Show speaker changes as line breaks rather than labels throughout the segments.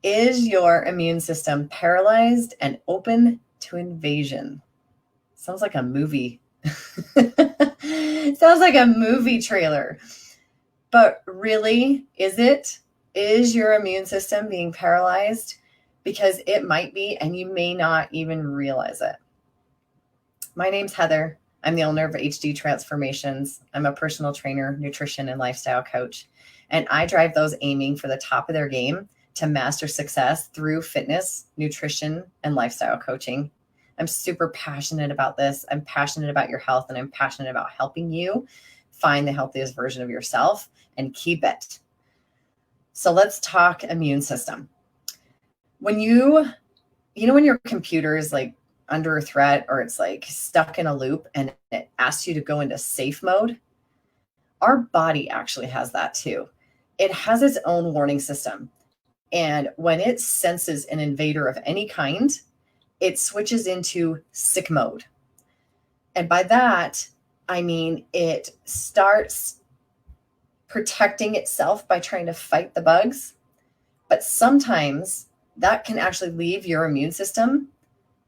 Is your immune system paralyzed and open to invasion? Sounds like a movie. Sounds like a movie trailer. But really, is it? Is your immune system being paralyzed? Because it might be, and you may not even realize it. My name's Heather. I'm the owner of HD Transformations. I'm a personal trainer, nutrition, and lifestyle coach. And I drive those aiming for the top of their game to master success through fitness, nutrition, and lifestyle coaching. I'm super passionate about this. I'm passionate about your health, and I'm passionate about helping you find the healthiest version of yourself and keep it. So let's talk immune system. When when your computer is like under a threat or it's like stuck in a loop and it asks you to go into safe mode, our body actually has that too. It has its own warning system. And when it senses an invader of any kind, it switches into sick mode. And by that, I mean it starts protecting itself by trying to fight the bugs. But sometimes that can actually leave your immune system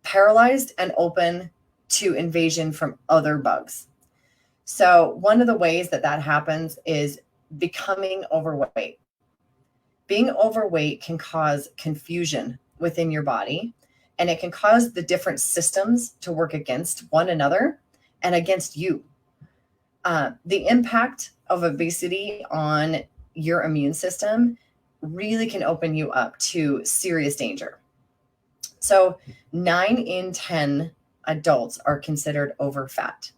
paralyzed and open to invasion from other bugs. So one of the ways that happens is becoming overweight. Being overweight can cause confusion within your body, and it can cause the different systems to work against one another and against you. The impact of obesity on your immune system really can open you up to serious danger. So 9 in 10 adults are considered over fat.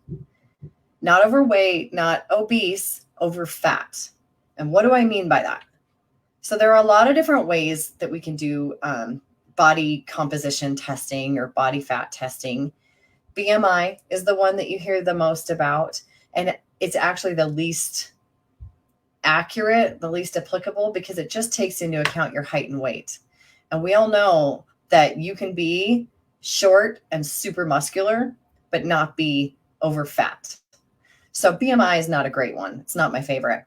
Not overweight, not obese, over fat. And what do I mean by that? So there are a lot of different ways that we can do body composition testing or body fat testing. BMI is the one that you hear the most about, and it's actually the least accurate, the least applicable, because it just takes into account your height and weight. And we all know that you can be short and super muscular, but not be over fat. So BMI is not a great one. It's not my favorite.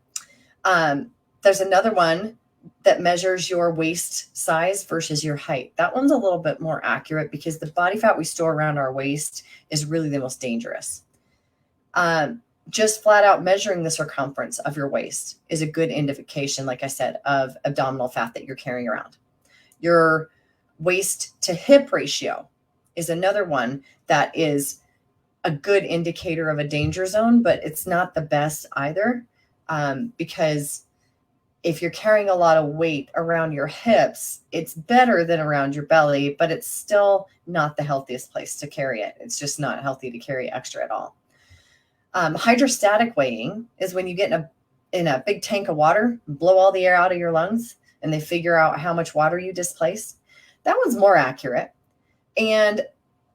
There's another one that measures your waist size versus your height. That one's a little bit more accurate because the body fat we store around our waist is really the most dangerous. Just flat out measuring the circumference of your waist is a good indication, like I said, of abdominal fat that you're carrying around. Your waist to hip ratio is another one that is a good indicator of a danger zone, but it's not the best either, because if you're carrying a lot of weight around your hips, it's better than around your belly, but it's still not the healthiest place to carry it. It's just not healthy to carry extra at all. Hydrostatic weighing is when you get in a big tank of water, blow all the air out of your lungs, and they figure out how much water you displace. That one's more accurate. And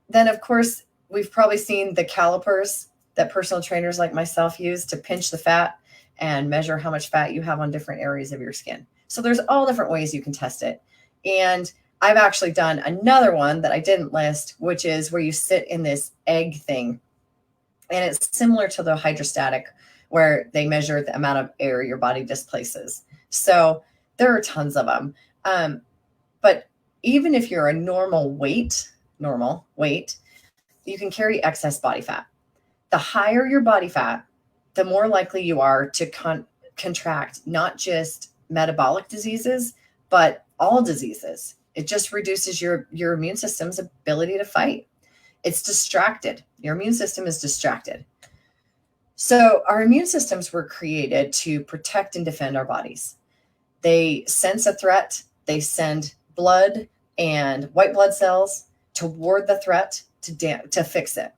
then, of course, we've probably seen the calipers that personal trainers like myself use to pinch the fat and measure how much fat you have on different areas of your skin. So there's all different ways you can test it. And I've actually done another one that I didn't list, which is where you sit in this egg thing. And it's similar to the hydrostatic, where they measure the amount of air your body displaces. So there are tons of them. But even if you're a normal weight, you can carry excess body fat. The higher your body fat, the more likely you are to contract not just metabolic diseases, but all diseases. It just reduces your immune system's ability to fight. It's distracted. Your immune system is distracted. So our immune systems were created to protect and defend our bodies. They sense a threat. They send blood and white blood cells toward the threat to fix it.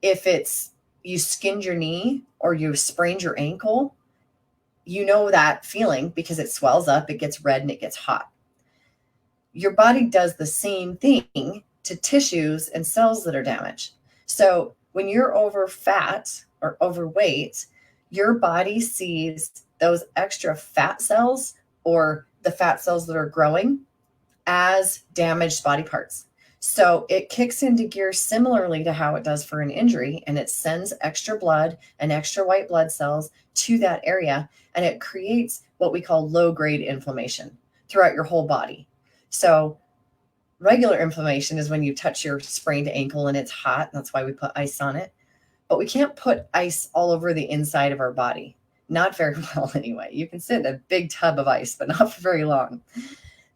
If it's you skinned your knee or you sprained your ankle, you know that feeling because it swells up, it gets red, and it gets hot. Your body does the same thing to tissues and cells that are damaged. So when you're over fat or overweight, your body sees those extra fat cells or the fat cells that are growing as damaged body parts. So it kicks into gear similarly to how it does for an injury, and it sends extra blood and extra white blood cells to that area, and it creates what we call low-grade inflammation throughout your whole body. So regular inflammation is when you touch your sprained ankle and it's hot. That's why we put ice on it. But we can't put ice all over the inside of our body. Not very well, anyway. You can sit in a big tub of ice, but not for very long.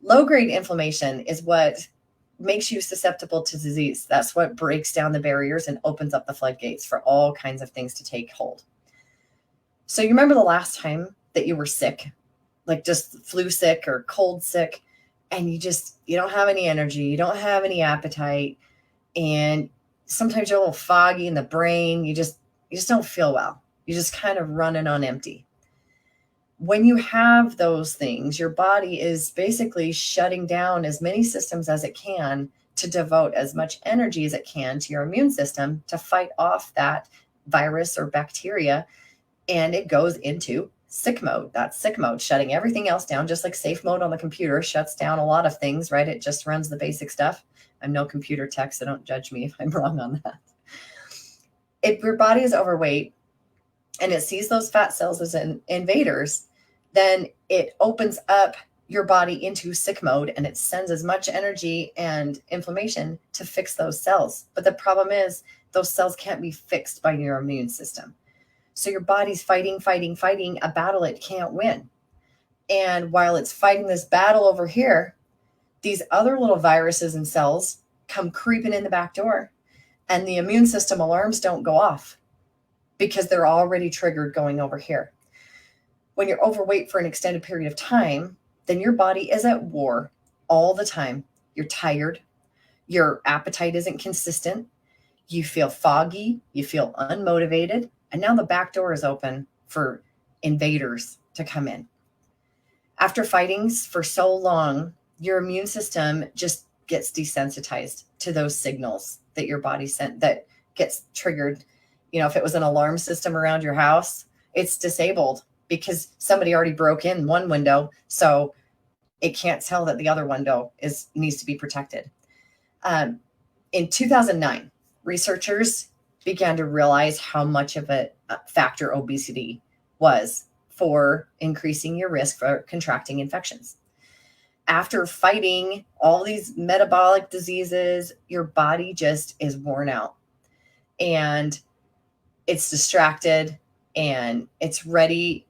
Low-grade inflammation is what makes you susceptible to disease. That's what breaks down the barriers and opens up the floodgates for all kinds of things to take hold. So you remember the last time that you were sick, like just flu sick or cold sick, and you don't have any energy, you don't have any appetite, and sometimes you're a little foggy in the brain, you just don't feel well. You're just kind of running on empty. When you have those things, your body is basically shutting down as many systems as it can to devote as much energy as it can to your immune system to fight off that virus or bacteria, and it goes into sick mode. That's sick mode, shutting everything else down, just like safe mode on the computer shuts down a lot of things, right? It just runs the basic stuff. I'm no computer tech, so don't judge me if I'm wrong on that. If your body is overweight and it sees those fat cells as invaders, then it opens up your body into sick mode and it sends as much energy and inflammation to fix those cells. But the problem is those cells can't be fixed by your immune system. So your body's fighting a battle it can't win. And while it's fighting this battle over here, these other little viruses and cells come creeping in the back door, and the immune system alarms don't go off because they're already triggered going over here. When you're overweight for an extended period of time, then your body is at war all the time. You're tired. Your appetite isn't consistent. You feel foggy. You feel unmotivated. And now the back door is open for invaders to come in. After fighting for so long, your immune system just gets desensitized to those signals that your body sent that gets triggered. You know, if it was an alarm system around your house, it's disabled because somebody already broke in one window, so it can't tell that the other window needs to be protected. In 2009, researchers began to realize how much of a factor obesity was for increasing your risk for contracting infections. After fighting all these metabolic diseases, your body just is worn out and it's distracted and it's ready.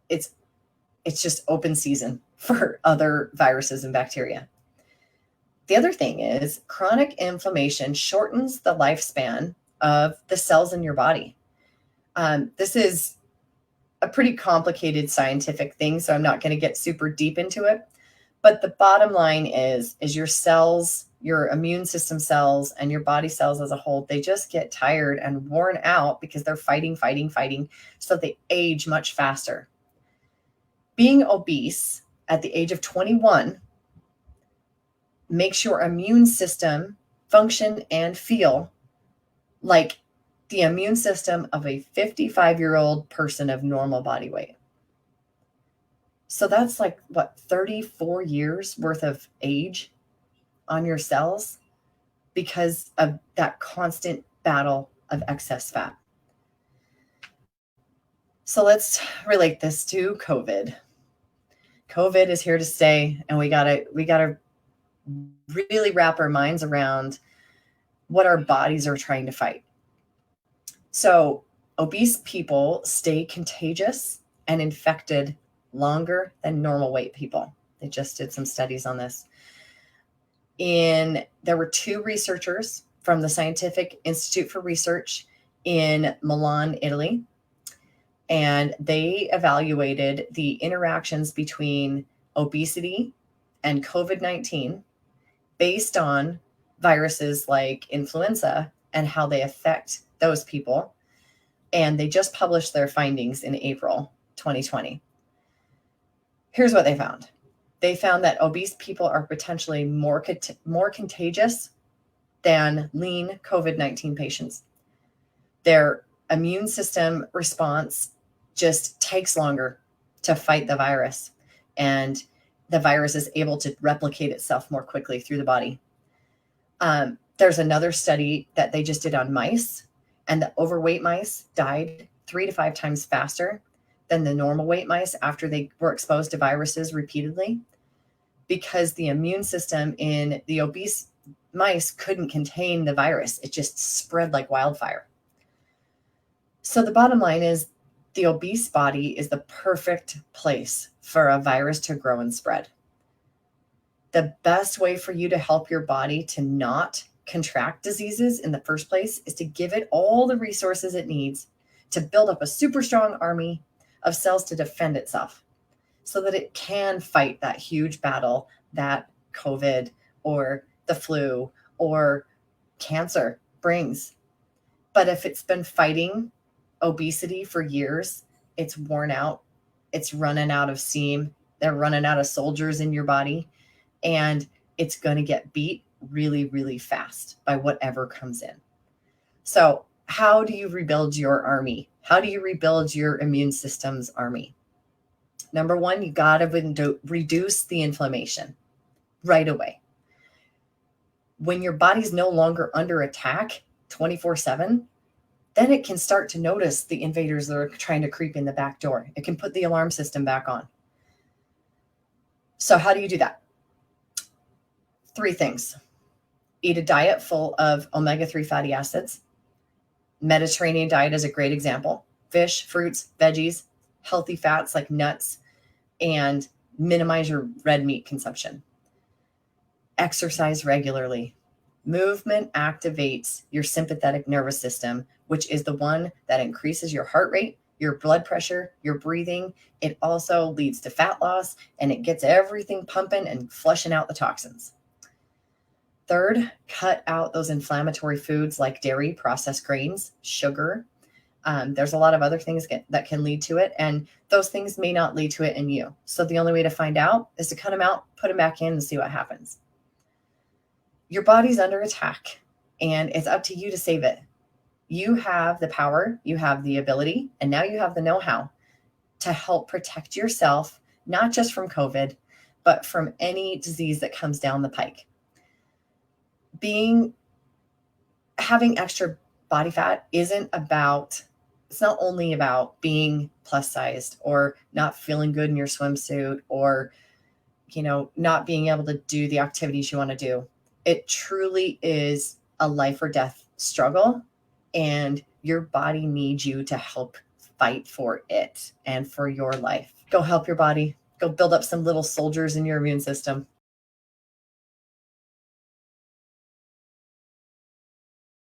It's just open season for other viruses and bacteria. The other thing is chronic inflammation shortens the lifespan of the cells in your body. This is a pretty complicated scientific thing, so I'm not going to get super deep into it. But the bottom line is your cells, your immune system cells, and your body cells as a whole, they just get tired and worn out because they're fighting. So they age much faster. Being obese at the age of 21 makes your immune system function and feel like the immune system of a 55-year-old person of normal body weight. So that's like, 34 years worth of age on your cells because of that constant battle of excess fat. So let's relate this to COVID. COVID is here to stay, and we gotta really wrap our minds around what our bodies are trying to fight. So obese people stay contagious and infected longer than normal weight people. They just did some studies on this. There were two researchers from the Scientific Institute for Research in Milan, Italy, and they evaluated the interactions between obesity and COVID-19 based on viruses like influenza and how they affect those people. And they just published their findings in April 2020. Here's what they found. They found that obese people are potentially more contagious than lean COVID-19 patients. Their immune system response just takes longer to fight the virus, and the virus is able to replicate itself more quickly through the body. There's another study that they just did on mice, and the overweight mice died 3 to 5 times faster than the normal weight mice after they were exposed to viruses repeatedly. because the immune system in the obese mice couldn't contain the virus. It just spread like wildfire. So the bottom line is the obese body is the perfect place for a virus to grow and spread. The best way for you to help your body to not contract diseases in the first place is to give it all the resources it needs to build up a super strong army of cells to defend itself so that it can fight that huge battle that COVID or the flu or cancer brings. But if it's been fighting obesity for years, it's worn out, it's running out of steam, they're running out of soldiers in your body, and it's going to get beat really, really fast by whatever comes in. So, how do you rebuild your army? How do you rebuild your immune system's army? Number one, you got to reduce the inflammation right away. When your body's no longer under attack 24/7, then it can start to notice the invaders that are trying to creep in the back door. It can put the alarm system back on. So, how do you do that? 3 things. Eat a diet full of omega-3 fatty acids. Mediterranean diet is a great example. Fish, fruits, veggies, healthy fats like nuts, and minimize your red meat consumption. Exercise regularly. Movement activates your sympathetic nervous system, which is the one that increases your heart rate, your blood pressure, your breathing. It also leads to fat loss, and it gets everything pumping and flushing out the toxins. Third, cut out those inflammatory foods like dairy, processed grains, sugar. There's a lot of other things that can lead to it, and those things may not lead to it in you. So the only way to find out is to cut them out, put them back in, and see what happens. Your body's under attack, and it's up to you to save it. You have the power, you have the ability, and now you have the know-how to help protect yourself, not just from COVID, but from any disease that comes down the pike. Having extra body fat it's not only about being plus sized or not feeling good in your swimsuit or, not being able to do the activities you want to do. It truly is a life or death struggle, and your body needs you to help fight for it and for your life. Go help your body. Go build up some little soldiers in your immune system.